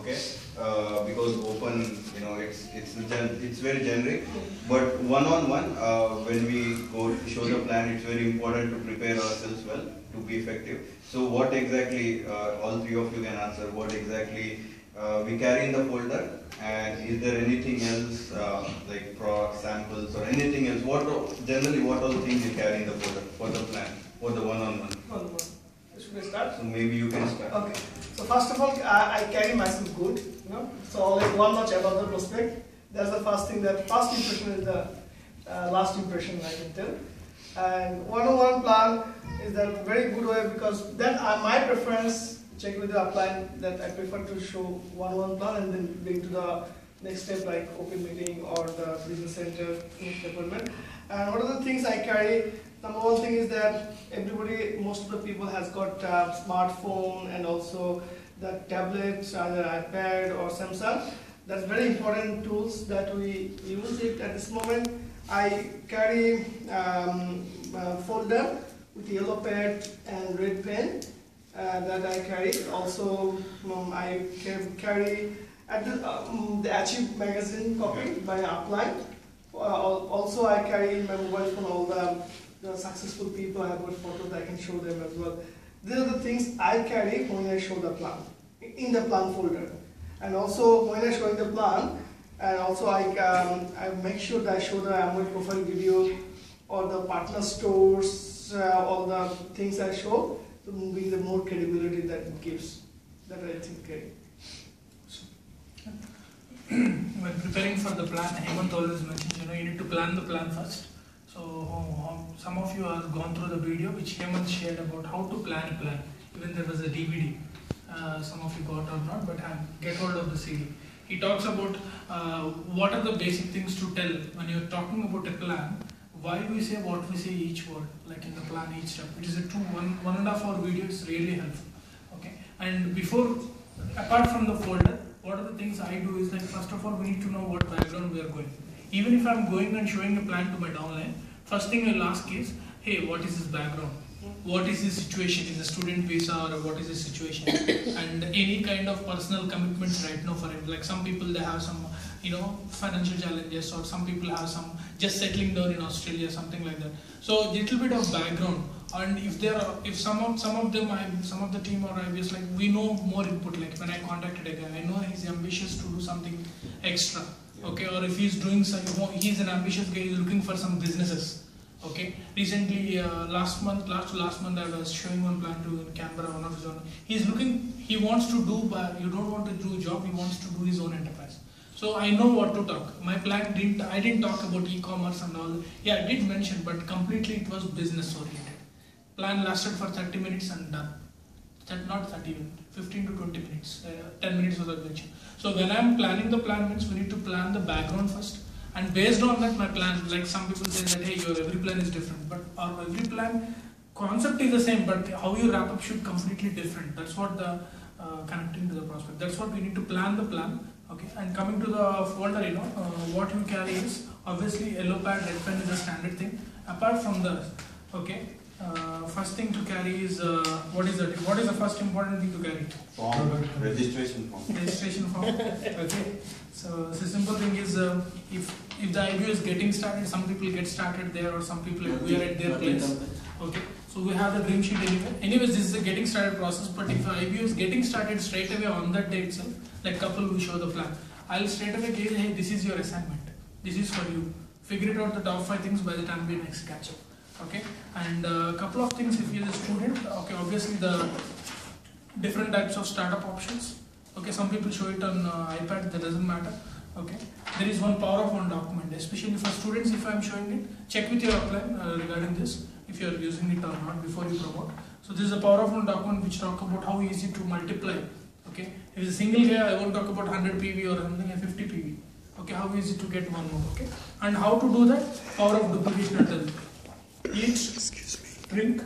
okay? Because open, it's very generic. But one-on-one, when we go to show the plan, it's very important to prepare ourselves well to be effective. So what exactly, all three of you can answer, what exactly we carry in the folder, and is there anything else like samples or anything else? Generally what all things you carry in the folder for the plan, for the one-on-one? Should we start? So maybe you can start. Okay. So first of all, I carry myself good, So like one notch above the prospect. That's the first thing. That first impression is the last impression, I can tell. And one-on-one plan is that very good way, because then my preference, check with the upline, that I prefer to show one-on-one plan and then bring to the next step like open meeting or the business center appointment. And what are the things I carry? Number one thing is that most of the people has got smartphone and also the tablets, either iPad or Samsung. That's very important tools that we use it at this moment. I carry folder with yellow pad and red pen that I carry. Also, I carry at the Achieve magazine copy by upline. Also, I carry in my mobile phone all the successful people. I have got photos, I can show them as well. These are the things I carry when I show the plan, in the plan folder. And also when I show the plan, and also I make sure that I show the Amway profile video or the partner stores, all the things I show, to bring the more credibility that it gives, that I think carry. When preparing for the plan, Hemant always mentions, you need to plan the plan first. So some of you have gone through the video which Hemant shared about how to plan a plan. Even there was a DVD. Some of you got or not, but get hold of the CD. He talks about what are the basic things to tell when you're talking about a plan. Why we say what we say each word, like in the plan, each step. It is a 1.5 hour video. It's really helpful. Okay. And apart from the folder, what are the things I do is, like, first of all, we need to know what background we are going. Even if I'm going and showing a plan to my downline, first thing I'll ask is, hey, what is his background? What is his situation? Is a student visa or what is his situation? And any kind of personal commitments right now for him. Like some people, they have some, financial challenges, or some people have some just settling down in Australia, something like that. So a little bit of background. And if some of the team or I was like, we know more input. Like when I contacted a guy, I know he's ambitious to do something extra. Okay, or if he's doing he's an ambitious guy, he's looking for some businesses. Okay, recently last month I was showing one plan to Canberra, one of his own. He wants to do, but you don't want to do a job, he wants to do his own enterprise. So I know what to talk. My plan I didn't talk about e-commerce and all. Yeah, I did mention, but completely it was business oriented. Plan lasted for 30 minutes and done. Not 30 minutes, 15 to 20 minutes, 10 minutes was adventure. So when I'm planning the plan, means we need to plan the background first. And based on that, my plan, like some people say that, hey, your every plan is different. But our every plan, concept is the same, but how you wrap up should completely different. That's what the connecting to the prospect. That's what we need to plan the plan. Okay, and coming to the folder, what you carry is, obviously yellow pad, red pen is a standard thing. Apart from the, first thing to carry is, what is that? What is the first important thing to carry? Form, registration form. Registration form. Okay. So the simple thing is, if the IBO is getting started, some people get started there, or some people we are at their place. Okay. So we have the dream sheet anyway. Anyways, this is a getting started process. But if the IBO is getting started straight away on that day itself, like couple we show the plan, I'll straight away give, hey, this is your assignment. This is for you. Figure it out the top 5 things by the time we next catch up. Okay, and a couple of things if you're a student. Okay, obviously the different types of startup options. Okay, some people show it on iPad, that doesn't matter. Okay, there is one power of one document, especially for students. If I'm showing it, check with your upline regarding this, if you are using it or not before you promote. So this is a power of one document which talk about how easy to multiply. Okay, if it's a single guy, I won't talk about 100 PV or something, a 50 PV. Okay, how easy to get one more. Okay, and how to do that? Power of duplication and double. Eat, drink,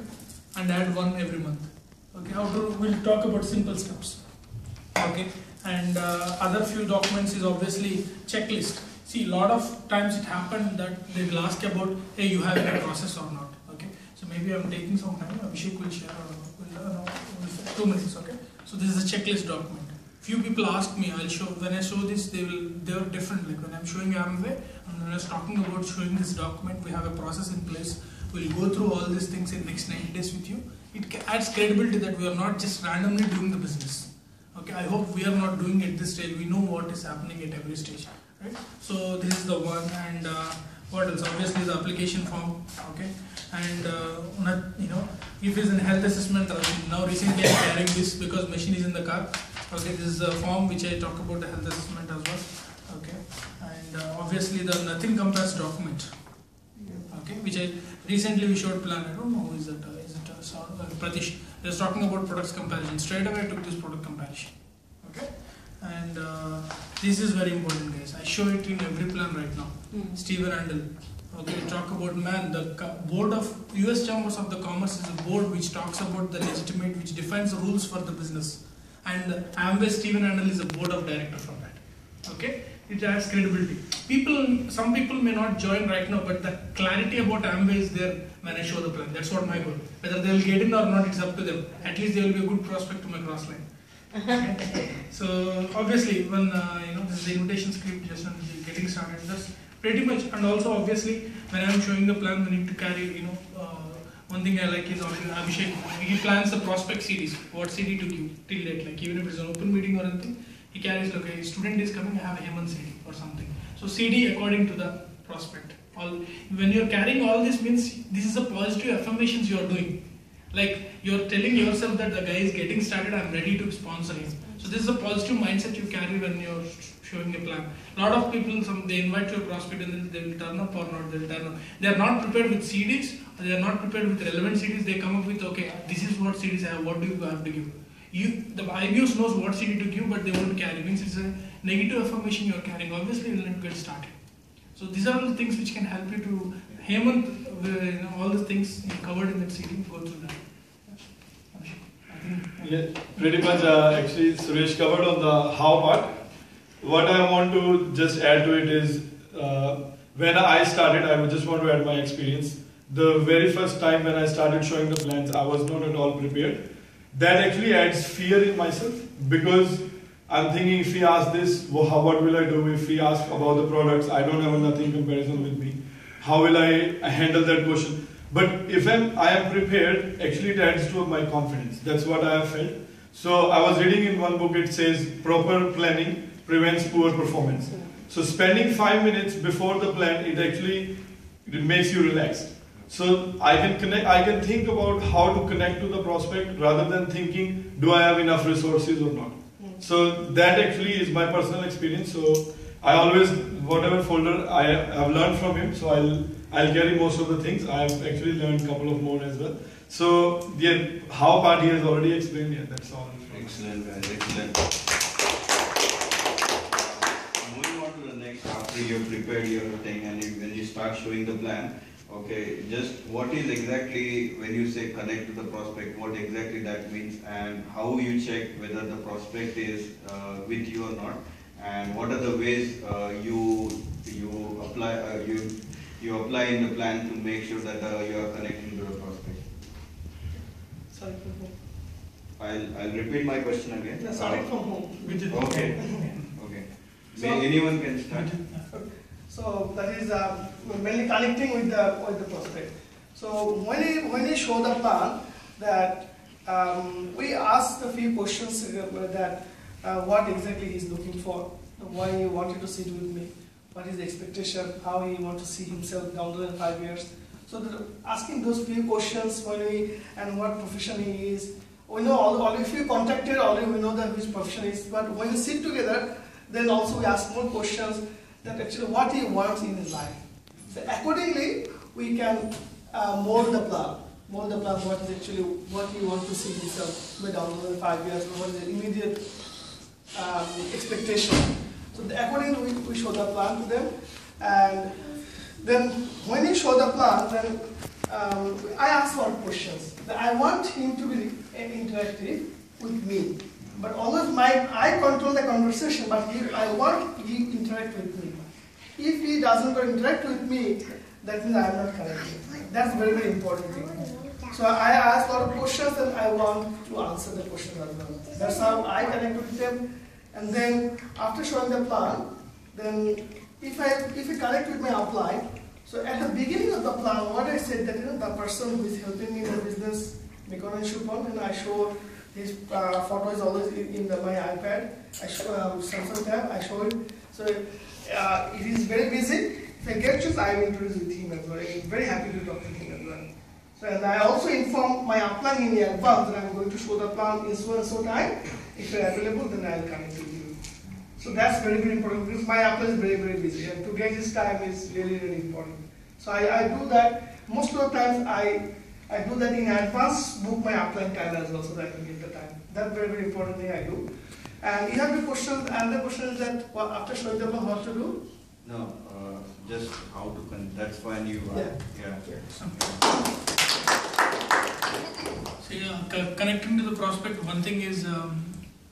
and add one every month. Okay, we'll talk about simple steps. Okay, and other few documents is obviously checklist. See, a lot of times it happened that they will ask about, hey, you have a process or not. Okay, so maybe I'm taking some time. Abhishek will share 2 minutes. Okay, so this is a checklist document. few people ask me, when I show this, they are different. Like when I'm showing Amway, and when I was talking about showing this document, we have a process in place. We'll go through all these things in next 90 days with you. It adds credibility that we are not just randomly doing the business. Okay, I hope we are not doing it this stage. We know what is happening at every stage, right? So this is the one, and what else? Obviously the application form, okay, and if it's in health assessment, now recently I'm carrying this because machine is in the car. Okay, this is the form which I talk about the health assessment as well. Okay, and obviously the nothing compares document. Okay, which I recently we showed plan. I don't know who is that. Pratish. I was talking about products comparison. Straight away I took this product comparison. Okay, and this is very important, guys. I show it in every plan right now. Stephen Handel. Okay, talk about the board of US Chambers of the Commerce is a board which talks about the legitimate, which defines the rules for the business. And Amway Stephen Handel is a board of director for that. Okay, it adds credibility. Some people may not join right now, but the clarity about Amway is there when I show the plan. That's what my goal. Whether they will get in or not, it's up to them. At least they will be a good prospect to my cross line. Okay? So obviously, when this is the invitation script, just when getting started, that's pretty much. And also obviously, when I'm showing the plan, we need to carry. One thing I like is Abhishek. He plans the prospect series. What CD to give till date. Like even if it's an open meeting or anything, he carries like a student is coming. I have a Hemant CD or something. So CD according to the prospect. When you're carrying all this means this is a positive affirmations you are doing. Like you're telling yourself that the guy is getting started, I'm ready to sponsor him. So this is a positive mindset you carry when you're showing a plan. A lot of people, they invite your prospect and then they will turn up or not, they will turn up. They are not prepared with CDs, they are not prepared with relevant CDs, they come up with, okay, this is what CDs I have, what do you have to give? The IBOs knows what CD to give, but they won't carry. Means it's a negative affirmation you are carrying. Obviously, you will not get started. So these are all the things which can help you to Hemant, all the things covered in that CD, go through that. Yeah, pretty much actually Suresh covered on the how part. What I want to just add to it is when I started, I would just want to add my experience. The very first time when I started showing the plans, I was not at all prepared. That actually adds fear in myself because I'm thinking if he asks this, what will I do? If he asks about the products, I don't have a nothing comparison with me. How will I handle that question? But if I am prepared, actually it adds to my confidence. That's what I have felt. So I was reading in one book, it says proper planning prevents poor performance. So spending 5 minutes before the plan, it makes you relaxed. So I can think about how to connect to the prospect rather than thinking, do I have enough resources or not? So that actually is my personal experience. So I always, whatever folder I have learned from him, so I'll carry most of the things. I have actually learned a couple of more as well. So yeah, how part he has already explained. Yeah, that's all. Excellent, guys. Excellent. Moving on to the next, after you've prepared your thing and when you start showing the plan, okay, just what is exactly, when you say connect to the prospect, what exactly that means and how you check whether the prospect is with you or not, and what are the ways you apply in the plan to make sure that you are connecting to the prospect. Sorry, from home. I'll repeat my question again. Yeah, starting from home. Okay. Okay. Anyone can start. So that is mainly connecting with the prospect. So when you show the plan, that we ask a few questions that what exactly he's looking for, why he wanted to sit with me, what is the expectation, how he wants to see himself down the line 5 years. So asking those few questions and what profession he is. We know if you contacted already, we know that which profession is. But when we sit together, then also we ask more questions that actually what he wants in his life. So accordingly, we can mold the plan. Mold the plan what is actually what he wants to see himself down the line 5 years, what is the immediate expectation. So accordingly, we show the plan to them, and then when you show the plan, then I ask for questions. I want him to be interactive with me, but always I control the conversation. But I want he interact with me. If he doesn't interact with me, that means I am not connecting. That's very, very important thing. So I ask a lot of questions and I want to answer the questions as well. That's how I connect with them. And then after showing the plan, then if I connect with my upline, so at the beginning of the plan, what I said that the person who is helping me in the business, Nikon and Shupon, and I show his photo is always in my iPad. I show Samsung tab. I show it. So if he's very busy, if I get chance, I will introduce with him as well. I'm very happy to talk to him as well. So and I also inform my upline in advance that I'm going to show the plan in so and so time. If you're available, then I'll connect with you. So that's very, very important because my upline is very, very busy, and to get his time is really, really important. So I do that. Most of the times I do that in advance, book my upline time as well so that I can get the time. That's very, very important thing I do. And you have the question, and the question is that well, after showing them what to do? No, just how to connect. That's fine. You So connecting to the prospect, one thing is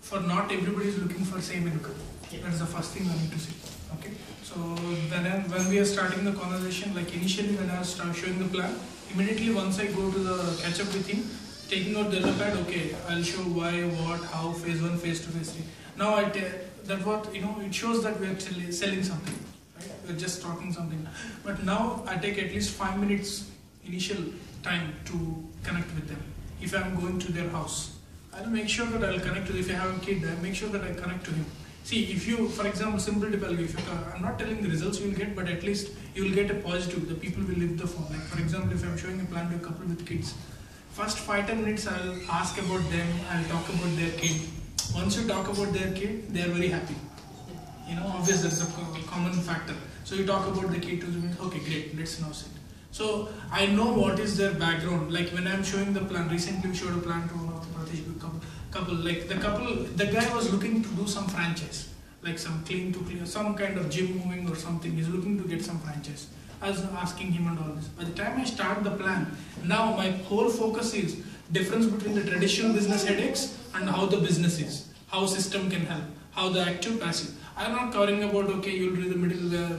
for not everybody is looking for same income. That is the first thing I need to say. Okay. So when we are starting the conversation, like initially when I was showing the plan, immediately once I go to the catch up with him, taking out the pad, okay, I'll show why, what, how, phase 1, phase 2, phase 3. Now it shows that we are selling something, right? We're just talking something. But now I take at least 5 minutes initial time to connect with them. If I'm going to their house, I'll make sure that I'll connect to, if I have a kid, I'll make sure that I connect to him. See, if you, for example, simple tip, I'm not telling the results you will get, but at least you will get a positive. The people will lift the phone. Like for example, if I'm showing a plan to a couple with kids, first 5-10 minutes I'll ask about them, I'll talk about their kid. Once you talk about their kid, they are very happy. Obviously that's a common factor. So you talk about the kid 2 minutes, okay, great, let's now sit. So I know what is their background. Like when I'm showing the plan, recently we showed a plan to the guy was looking to do some franchise, like some clean, some kind of gym moving or something. He's looking to get some franchise. I was asking him and all this. By the time I start the plan, now my whole focus is difference between the traditional business headaches and how the business is, how system can help, how the active passive. I'm not covering about okay, you'll do the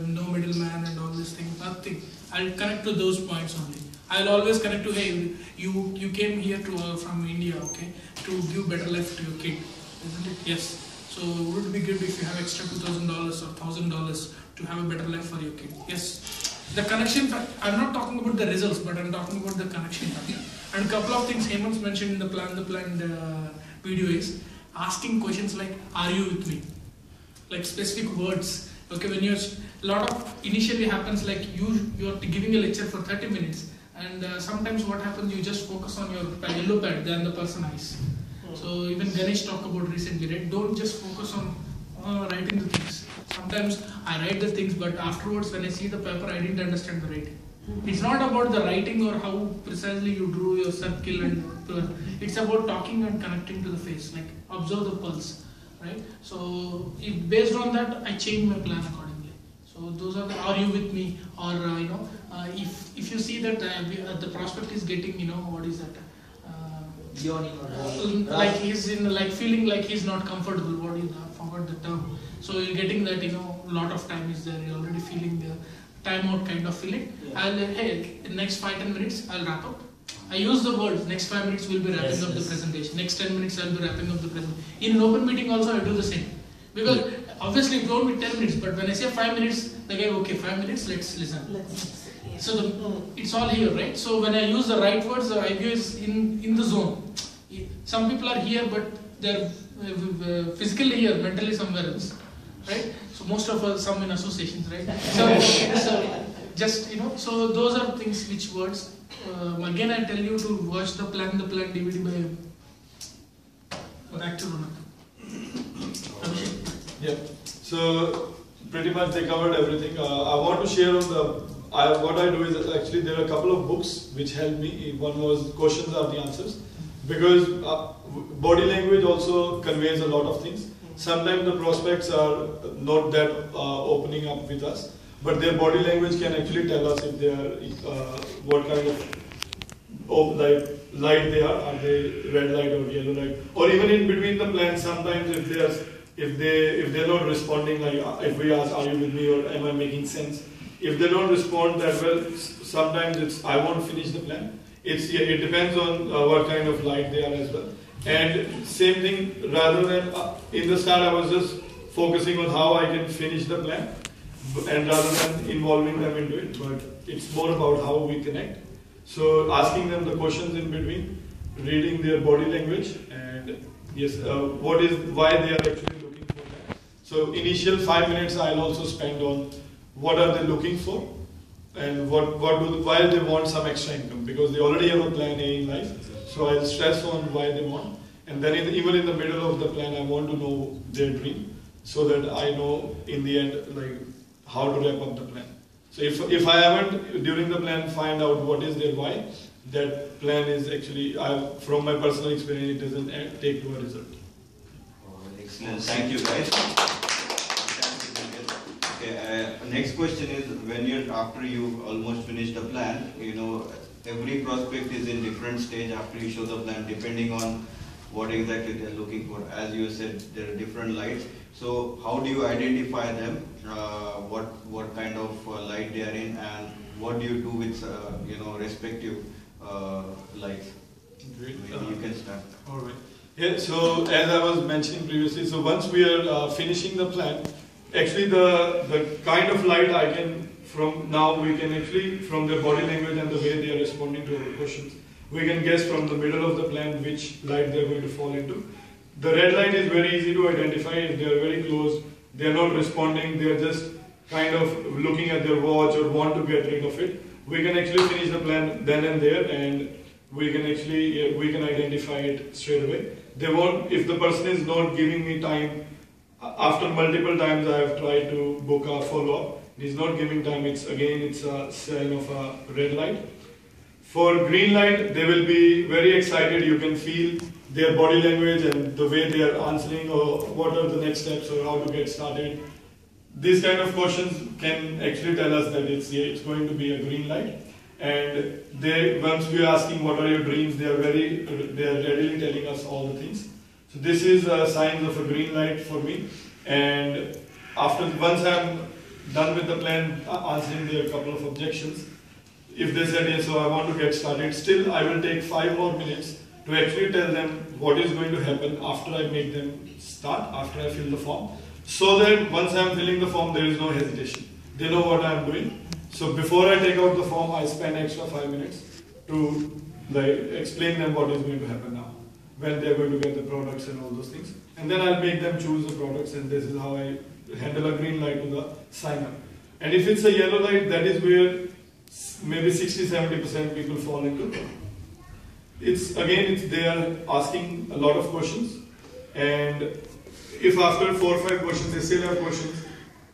no middleman and all these things. Nothing. I'll connect to those points only. I'll always connect to hey, you came here from India, okay, to give better life to your kid, isn't it? Yes. So would it be good if you have extra $2,000 or $1,000 to have a better life for your kid? Yes. The connection factor, I'm not talking about the results, but I'm talking about the connection factor. And a couple of things Hemant's mentioned in the plan video is asking questions like, are you with me? Like specific words. Okay, when initially happens like you're giving a lecture for 30 minutes and sometimes what happens, you just focus on your yellow pad than the person eyes. So even Ganesh talked about recently, right? Don't just focus on writing the things. Sometimes I write the things, but afterwards when I see the paper, I didn't understand the writing. It's not about the writing or how precisely you drew your circle, and it's about talking and connecting to the face, like observe the pulse, right? So based on that, I change my plan accordingly. So those are you with me? Or if you see that the prospect is getting, what is that? Like he's in feeling like he's not comfortable. What is that? I forgot the term. So you're getting that lot of time is there. You're already feeling the time out kind of feeling. Yeah. Hey, in next 5-10 minutes I'll wrap up. I use the words next 5 minutes we'll be wrapping up the presentation. Next 10 minutes I'll be wrapping up the presentation. In an open meeting also I do the same. Because obviously it won't be 10 minutes, but when I say 5 minutes, the guy, okay, 5 minutes, let's listen. So it's all here, right? So when I use the right words, the idea is in the zone. Some people are here, but they're physically here, mentally somewhere else, right? So most of us, some in associations, right? So just, so those are things which words. Again, I tell you to watch the plan DVD by back to Ronak. Yeah. So pretty much they covered everything. I want to share on what I do is actually there are a couple of books which help me. One was Questions Are the Answers, because body language also conveys a lot of things. Sometimes the prospects are not that opening up with us, but their body language can actually tell us if they are what kind of light they are they red light or yellow light, or even in between the plans. Sometimes if they're not responding, like if we ask, are you with me, or am I making sense? If they don't respond that well, sometimes it's I won't finish the plan. It depends on what kind of light they are as well. And same thing, rather than in the start I was just focusing on how I can finish the plan, and rather than involving them into it, but it's more about how we connect. So asking them the questions in between, reading their body language, and yes, why they are actually looking for that. So initial 5 minutes I'll also spend on what are they looking for, and why they want some extra income, because they already have a plan A in life. So I'll stress on why they want, and then even in the middle of the plan I want to know their dream, so that I know in the end like how to wrap up the plan. So if I haven't during the plan find out what is their why, that plan is actually, from my personal experience, it doesn't take to a result. Excellent, thank you guys. Okay, next question is, after you've almost finished the plan, every prospect is in different stage after you show the plan, depending on what exactly they're looking for. As you said, there are different lights. So how do you identify them? What kind of light they are in, and what do you do with respective lights? Great. Maybe you can start. All right. Yeah. So as I was mentioning previously, so once we are finishing the plan, actually the kind of light I can we can actually, from their body language and the way they are responding to our questions, we can guess from the middle of the plan which light they are going to fall into. The red light is very easy to identify. If they are very close, they are not responding, they are just kind of looking at their watch or want to get rid of it. We can actually finish the plan then and there, and we can identify it straight away. If the person is not giving me time, after multiple times I have tried to book a follow-up, he's not giving time, it's a sign of a red light. For green light, they will be very excited. You can feel their body language and the way they are answering, or what are the next steps, or how to get started. These kind of questions can actually tell us that it's going to be a green light. And once we are asking what are your dreams, they are readily telling us all the things. So this is a sign of a green light for me. And once I'm done with the plan, answering their couple of objections, if they said yes, so I want to get started, still I will take 5 more minutes to actually tell them what is going to happen after I make them start, after I fill the form, so that once I am filling the form, there is no hesitation. They know what I am doing. So before I take out the form, I spend extra 5 minutes to explain them what is going to happen now, when they are going to get the products and all those things. And then I'll make them choose the products, and this is how I handle a green light to the sign up. And if it's a yellow light, that is where maybe 60-70% people fall into. They are asking a lot of questions, and if after 4 or 5 questions they still have questions,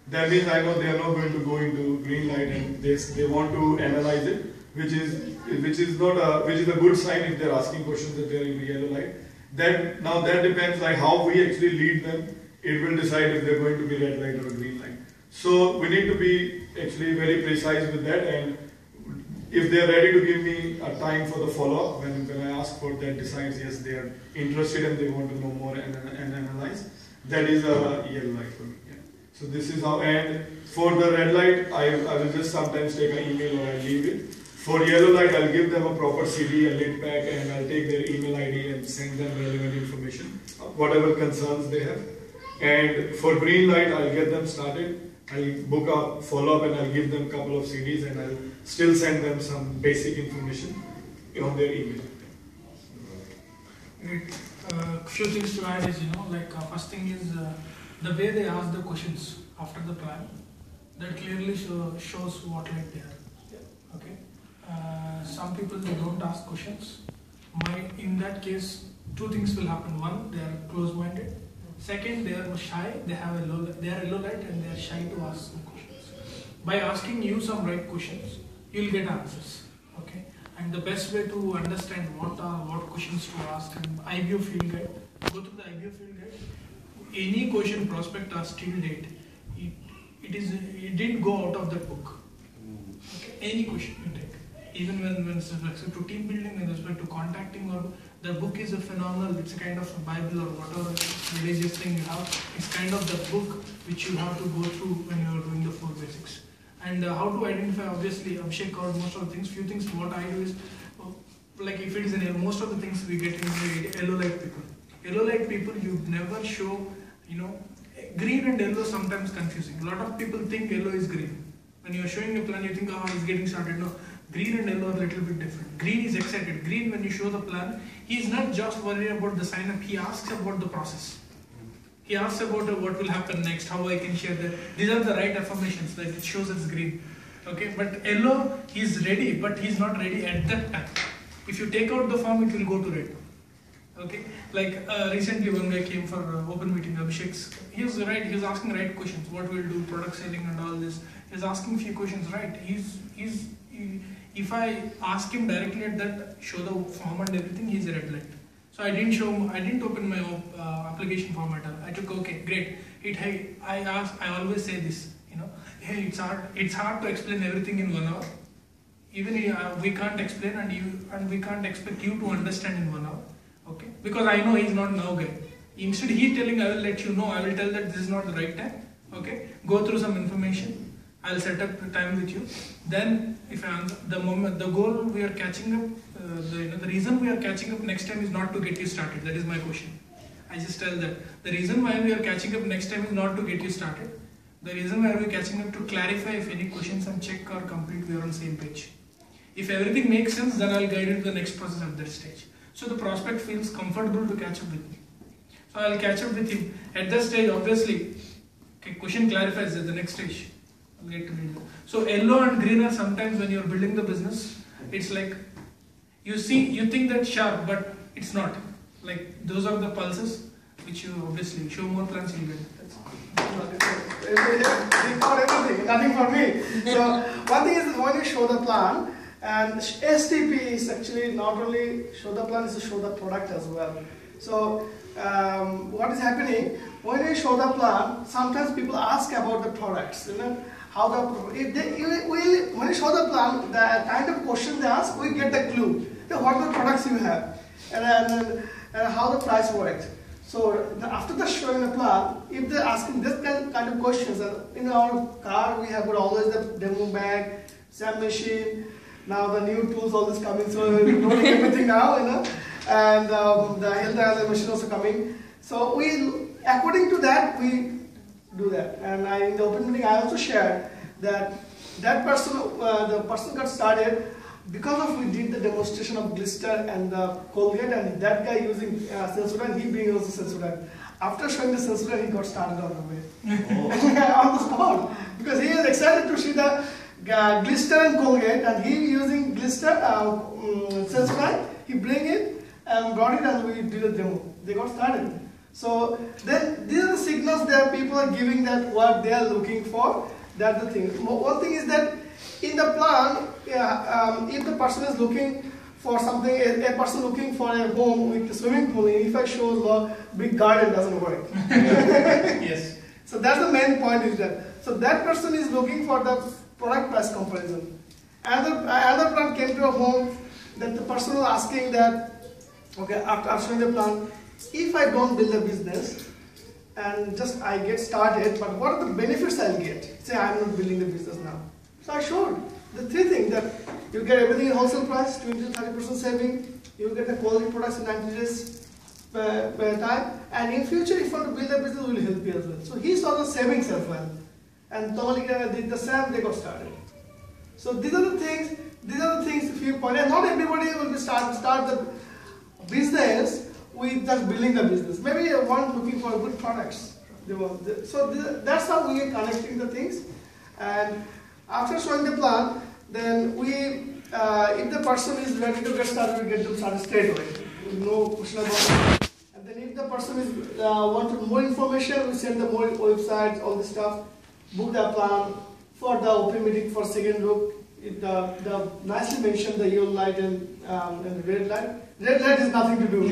that means I know they are not going to go into green light, and they want to analyze it, which is a good sign if they are asking questions that they are in the yellow light. That depends like how we actually lead them. It will decide if they are going to be red light or green light. So we need to be actually very precise with that, and if they are ready to give me a time for the follow-up, when I ask for that, decides yes, they are interested and they want to know more and analyze, that is a yellow light for me. Yeah. So this is how, and for the red light, I will just sometimes take an email or I leave it. For yellow light, I'll give them a proper CD, a lid pack, and I'll take their email ID and send them relevant information, whatever concerns they have. And for green light, I'll get them started. I'll book a follow-up and I'll give them a couple of CDs, and I'll still send them some basic information on their email. Great. Few things to add is, first thing is the way they ask the questions after the plan, that clearly shows what light they are. Okay. Some people, they don't ask questions. In that case, 2 things will happen. One, they are close-minded. Second, they are shy. They are a low light, and they are shy to ask some questions. By asking you some right questions, you will get answers. Okay. And the best way to understand what questions to ask, and IBO field guide, go through the IBO field guide. Any question prospect asked till date, it didn't go out of that book. Okay. Any question you take, even when it's respect to team building, with respect to contacting, or the book is a phenomenal. It's a kind of a Bible or whatever religious thing you have. It's kind of the book which you have to go through when you are doing the 4 basics. And how to identify, obviously, Abhishek covered most of the things. Few things, what I do is, like if it is an most of the things we get into yellow light people. Yellow light people, you never show, you know, green and yellow sometimes confusing. A lot of people think yellow is green. When you are showing a plan, you think, oh, it's getting started. No, green and yellow are a little bit different. Green is excited. Green, when you show the plan, he is not just worried about the sign up, he asks about the process. He asks about what will happen next, how I can share that. These are the right affirmations that it shows it's green. Okay, but yellow, he's ready, but he's not ready at that time. If you take out the form, it will go to red. Okay, like recently one guy came for open meeting, Abhishek's. He was asking right questions. What we'll do, product selling and all this. He's asking few questions right. If I ask him directly at that, show the form and everything, he's a red light. So I didn't open my application format. I took, okay, great. I always say this, you know, hey, it's hard to explain everything in 1 hour. Even we can't explain and we can't expect you to understand in 1 hour. Okay, because I know he's not now guy. Instead he telling, I will let you know, I will tell that this is not the right time. Okay, go through some information. I'll set up the time with you. Then, if I answer, the goal we are catching up, the reason we are catching up next time is not to get you started. That is my question. I just tell that the reason why we are catching up next time is not to get you started. The reason why we are catching up to clarify if any questions and check or complete, we are on the same page. If everything makes sense, then I'll guide you to the next process at that stage. So the prospect feels comfortable to catch up with me. So I'll catch up with him. At that stage, obviously, okay, question clarifies at the next stage. I'll get to read that. So yellow and green are sometimes when you're building the business, it's like, you think that's sharp, but it's not. Like, those are the pulses, which you obviously show more plans, you get it. That's They covered everything, nothing for me. So one thing is when you show the plan, and STP is actually not only show the plan, it's to show the product as well. So what is happening when you show the plan? Sometimes people ask about the products. You know how when you show the plan, the kind of question they ask, we get the clue. What are the products you have, and how the price works. So after the showing the plan, if they're asking this kind of questions, in our car we have always the demo bag, SAM machine. Now the new tools, all this coming, so we're doing everything now, you know, and the health analyzer machine also coming. So according to that, we do that. And in the open meeting, I also shared that person, the person got started because of we did the demonstration of Glister and the Colgate, and that guy using Sensodyne, he being also Sensodyne. After showing the Sensodyne, he got started on the way, on the spot, because he is excited to see the Glister and Colgate, and he using Glister, Sensodyne, he bring it and brought it, and we did a demo. They got started. So then these are the signals that people are giving that what they are looking for. That's the thing. One thing is that in the plan, if the person is looking for something, a person looking for a home with a swimming pool, if I show a big garden, doesn't work. Yes. So that's the main point is that. So that person is looking for the product price comparison. Another plan came to a home that the person was asking that, okay, after showing the plan, if I don't build a business and just I get started, but what are the benefits I'll get? Say I'm not building the business now. So I showed the three things that you get everything in wholesale price, 20 to 30% saving, you get the quality products in 90 days per time, and in future if you want to build a business, will help you as well. So he saw the savings as well. And Tomalika did the same, they got started. So these are the things if you point out, not everybody will be start the business with just building the business. Maybe one looking for good products. So that's how we are connecting the things. And after showing the plan, then if the person is ready to get started, we get them started straight away. No question about it. And then if the person is wanted more information, we send the more websites, all this stuff. Book the plan for the open meeting for second look. The nicely mentioned the yellow light and the red light. Red light is nothing to do.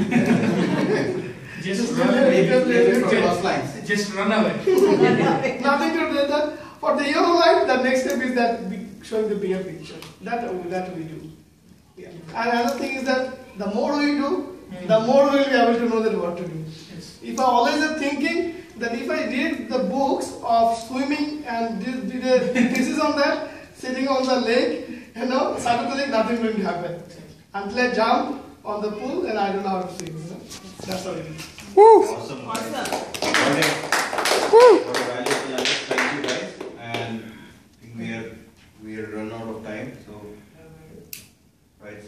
Just run away from lost lines. Just run away. Nothing to do with that. For the yellow light, the next step is that showing the bigger picture. That we do. Yeah. And another thing is that the more we do, the more we will be able to know that what to do. Yes. If I always am thinking that if I read the books of swimming and did a thesis on that, sitting on the lake, suddenly nothing will happen. Until I jump on the pool and I don't know how to swim. That's how it is. Awesome. Awesome. What a valuable knowledge. Thank you guys. And I think we are run out of time. So right.